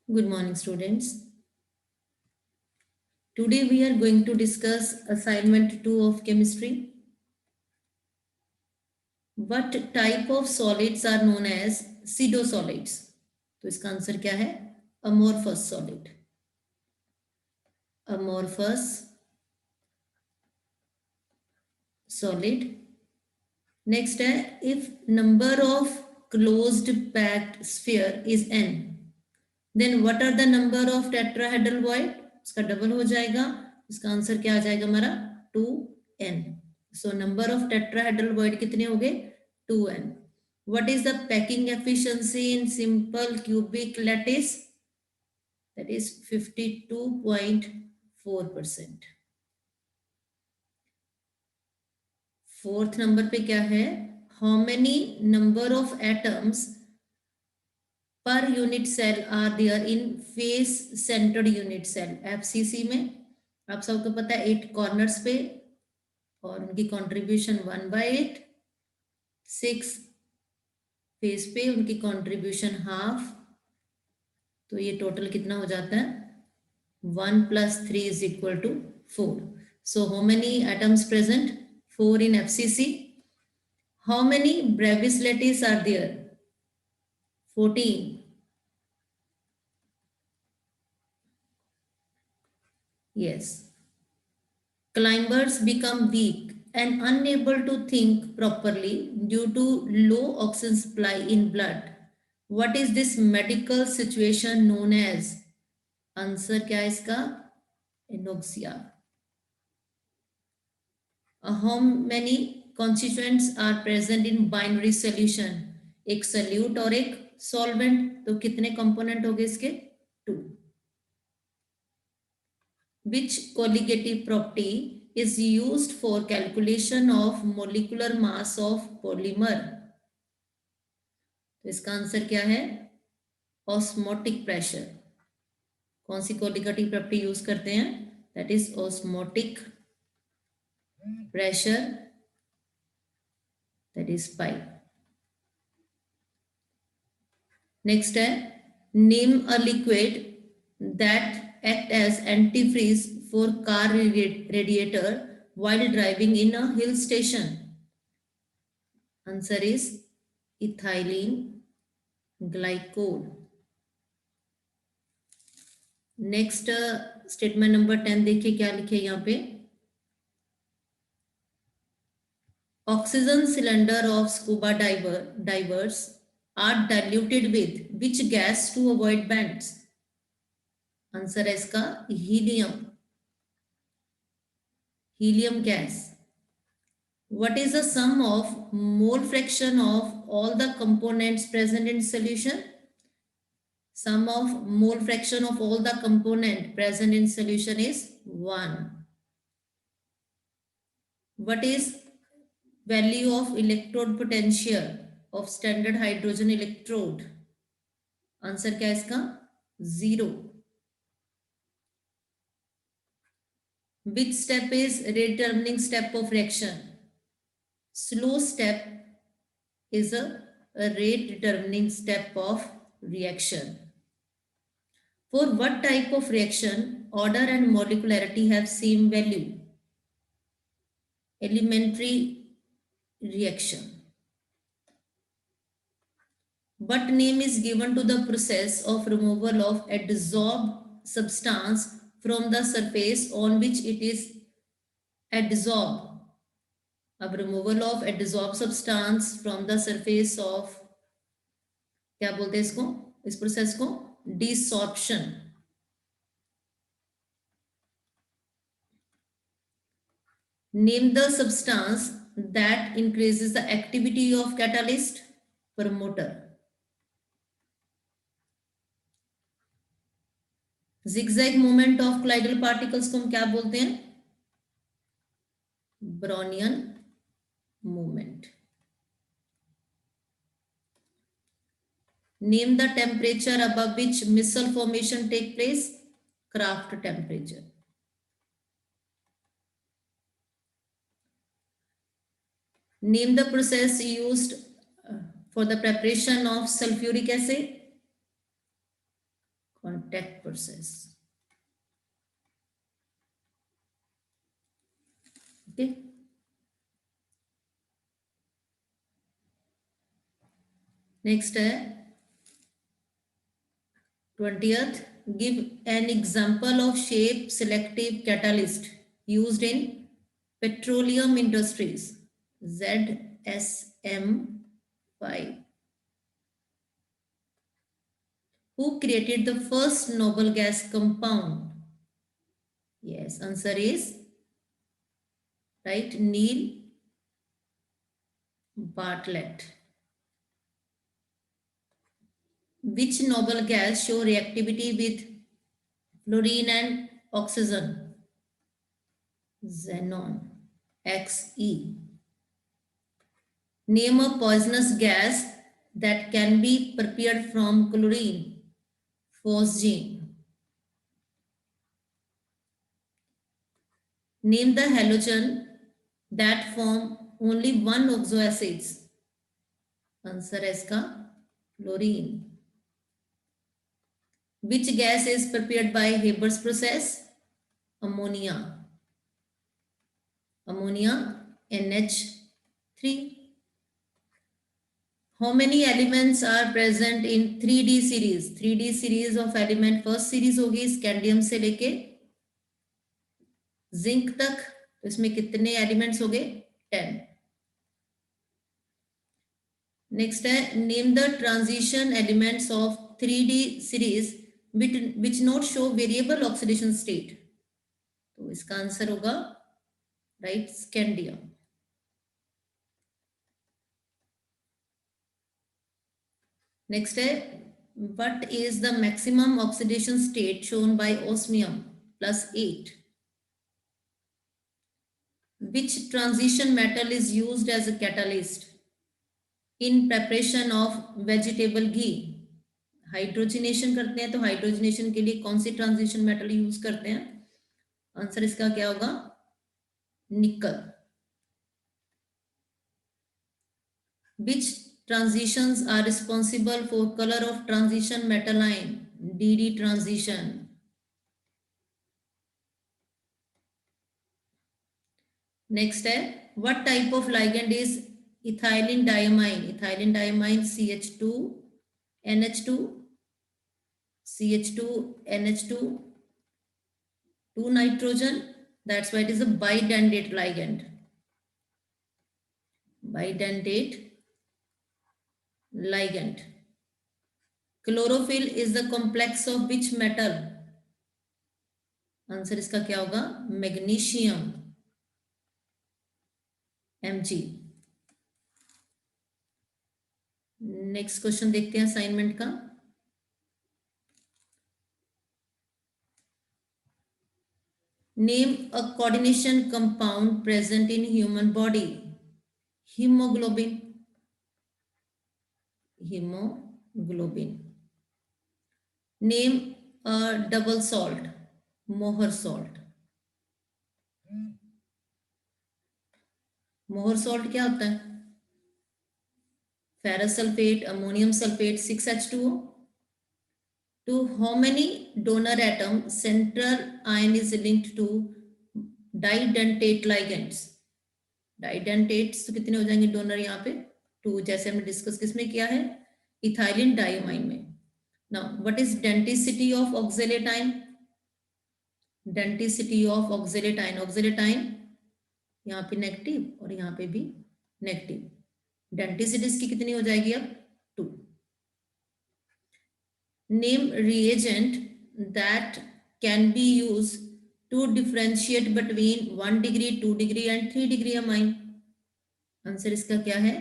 Good morning, students. Today we are going to discuss assignment 2 of chemistry. What type of solids are known as pseudosolids? तो इसका answer क्या है? Amorphous solid. Amorphous solid. Next है, if number of closed packed sphere is n, then what are the number of tetrahedral void? इसका double हो जाएगा. इसका answer क्या आ जाएगा हमारा? 2n. So number of tetrahedral void कितने हो गए? 2n. What is the packing efficiency in simple cubic lattice? That is 52.4%. Fourth number पे क्या है? How many number of atoms per unit cell are there in face centered unit cell? FCC में आप सबको पता है 8 कॉर्नर्स पे और उनकी कंट्रीब्यूशन 1/8. 6 फेस पे उनकी कंट्रीब्यूशन हाफ. तो ये टोटल कितना हो जाता है? 1 + 3 = 4. So how many atoms present? 4 in FCC. How many Brevis lattice are there? 14. Yes. Climbers become weak and unable to think properly due to low oxygen supply in blood. What is this medical situation known as? Answer क्या है इसका? Anoxia. How many constituents are present in binary solution? एक solute और एक solvent. तो कितने component हो गए इसके? 2. Which colligative property is used for calculation of molecular mass of polymer? तो इसका आंसर क्या है? Osmotic pressure. कौन सी colligative property यूज करते हैं? That is osmotic pressure. That is pi. Next है, name a liquid that act as antifreeze for car radiator while driving in a hill station. Answer is ethylene glycol. Next statement number 10 देखिए क्या लिखे यहाँ पे. Oxygen cylinder of scuba divers are diluted with which gas to avoid bends? Answer है इसका helium gas. What is the sum of mole fraction of all the components present in solution? Sum of mole fraction of all the component present in solution is 1. What is value of electrode potential of standard hydrogen electrode? Answer क्या है इसका? 0. Which step is determining step of reaction? Slow step is a rate determining step of reaction. For what type of reaction order and molecularity have same value? Elementary reaction. What name is given to the process of removal of adsorbed substance from the surface on which it is adsorbed? अब removal of adsorbed substance from the surface of, क्या बोलते हैं इसको, इस process को? Desorption. Name the substance that increases the activity of catalyst. Promoter. Zigzag movement of colloidal particles को हम क्या बोलते हैं? Brownian movement. Name the temperature above which missile formation take place. Kraft temperature. Name the process used for the preparation of sulfuric acid. contact process. Okay. Next है 20th. Give an example of shape selective catalyst used in petroleum industries. ZSM5. Who created the first noble gas compound? Yes, answer is right, Neil Bartlett. Which noble gas show reactivity with fluorine and oxygen? Xenon. Xe. Name a poisonous gas that can be prepared from chlorine. Phosgene. Name the halogen that form only one oxoacids. Answer है इसका fluorine. Which gas is prepared by Haber's process? Ammonia. Ammonia, NH3. How many elements are present in 3D series? 3D series of element, first series होगी scandium से लेके zinc तक. तो इसमें कितने elements हो गए? 10. नेक्स्ट है name the transition elements of 3D series which not show variable oxidation state. तो इसका आंसर होगा राइट स्कैंडियम. नेक्स्ट है what is the maximum oxidation state shown by osmium +8? Which transition metal is used as a catalyst in preparation of vegetable ghee? Hydrogenation करते हैं तो hydrogenation के लिए कौन सी ट्रांजिशन मेटल यूज करते हैं? आंसर इसका क्या होगा? निकल. Which transitions are responsible for color of transition metal ion? DD transition. Next है what type of ligand is ethylene diamine? Ethylene diamine CH2 NH2 CH2 NH2 2 nitrogen. That's why it is a bidentate ligand. Bidentate ligand. Chlorophyll is the complex of which metal? Answer इसका क्या होगा? Magnesium Mg. Next question देखते हैं assignment का. Name a coordination compound present in human body. Haemoglobin. Haemoglobin. Name a double salt. मोहर salt. मोहर salt क्या होता है? Ferrous sulphate, ammonium sulphate, 6H2O. To how many donor atom central ion is linked to didentate ligands? Didentates तो कितने हो जाएंगे donor यहाँ पे? 2. जैसे हमने डिस्कस किसमें किया है? इथाइलिन डाइमाइन में. Now what is denticity of oxalate ion? Denticity of oxalate ion. Oxalate ion यहाँ पे नेगेटिव और यहाँ पे भी नेगेटिव. डेंटिसिटी इसकी कितनी हो जाएगी अब? 2. Name reagent that can be used to differentiate between 1 degree, 2 degree and 3 degree amine. Answer इसका क्या है?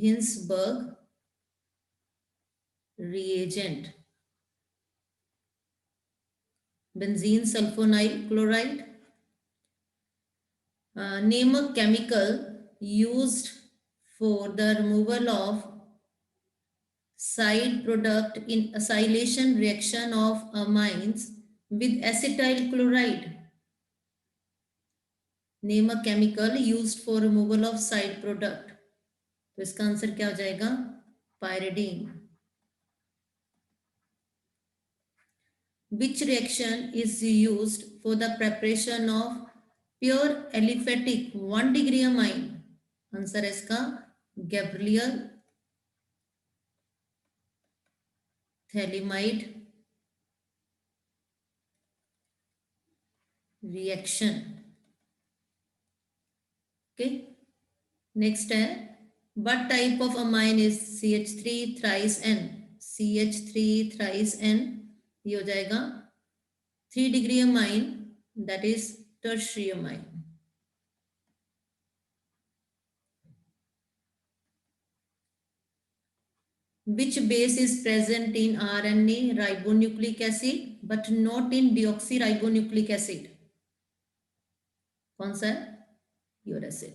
Hinsberg reagent. Benzene sulfonyl chloride. Name a chemical used for the removal of side product in acylation reaction of amines with acetyl chloride. Name a chemical used for removal of side product. तो इसका answer क्या हो जाएगा? Pyridine. Which reaction is used for the preparation of pure aliphatic 1 degree amine? Answer है इसका Gabriel phthalimide reaction. Okay, next है what type of amine is CH3 thrice N? CH3 thrice N ये हो जाएगा 3 degree amine, that is tertiary amine. Which base is present in RNA ribonucleic acid but not in deoxyribonucleic acid? कौन सा है? Uracil.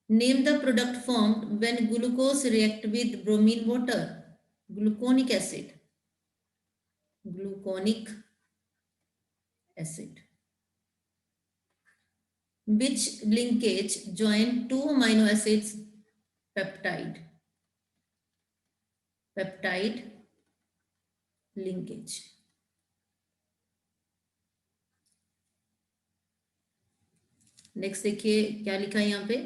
Name the product formed when glucose react with bromine water. Gluconic acid. Gluconic acid. Which linkage join two amino acids? Peptide. Peptide linkage. Next देखिए क्या लिखा है यहाँ पे.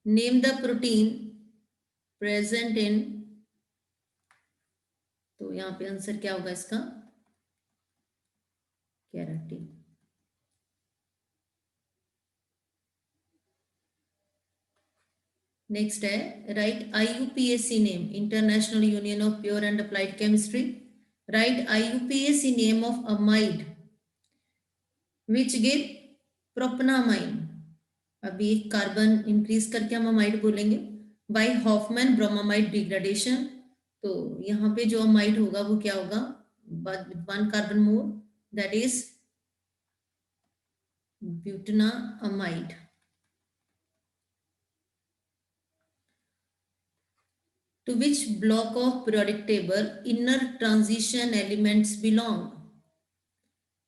Name the protein present in, तो यहाँ पे आंसर क्या होगा इसका? केराटिन. नेक्स्ट है right IUPAC name, international union of pure and applied chemistry. Right IUPAC name of amide which give propanamine. अभी एक कार्बन इंक्रीज करके हम अमाइड बोलेंगे. By Hofmann bromamide degradation. तो यहाँ पे जो अमाइड होगा वो क्या होगा? One carbon more, that is ब्यूटनामाइड. To which block of periodic table inner transition elements belong?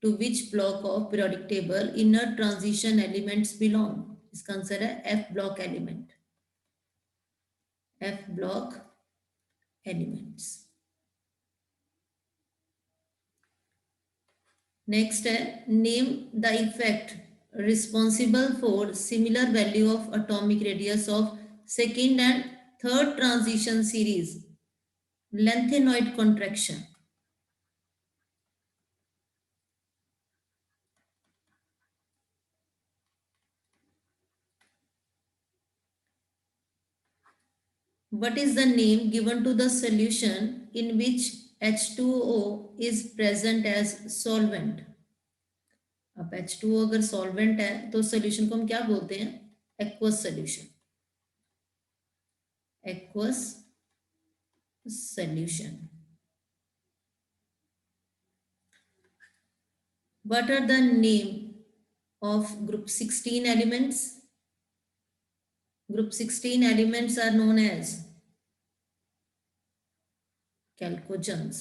To which block of periodic table inner transition elements belong? इसका आंसर है F block element. F block elements. Next है name the effect responsible for similar value of atomic radius of second and third transition series. Lengthenoid contraction. What is the name given to the solution in which H2O is present as solvent? अब H2O अगर solvent है तो solution को हम क्या बोलते हैं? Aqueous solution. Aqueous solution. What are the name of group 16 elements? Group 16 elements are known as chalcogens.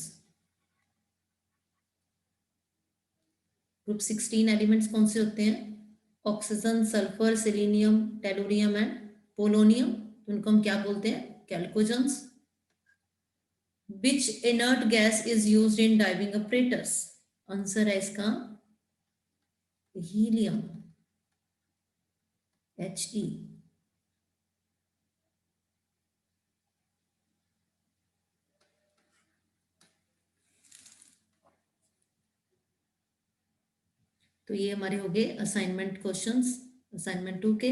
Group 16 elements कौन से होते हैं? Oxygen, sulphur, selenium, tellurium and polonium. उनको हम क्या बोलते हैं? कैल्कोजेंस. Which inert gas is used in diving apparatus? Answer है इसका हीलियम, He. तो ये हमारे हो गए असाइनमेंट क्वेश्चंस, असाइनमेंट 2 के.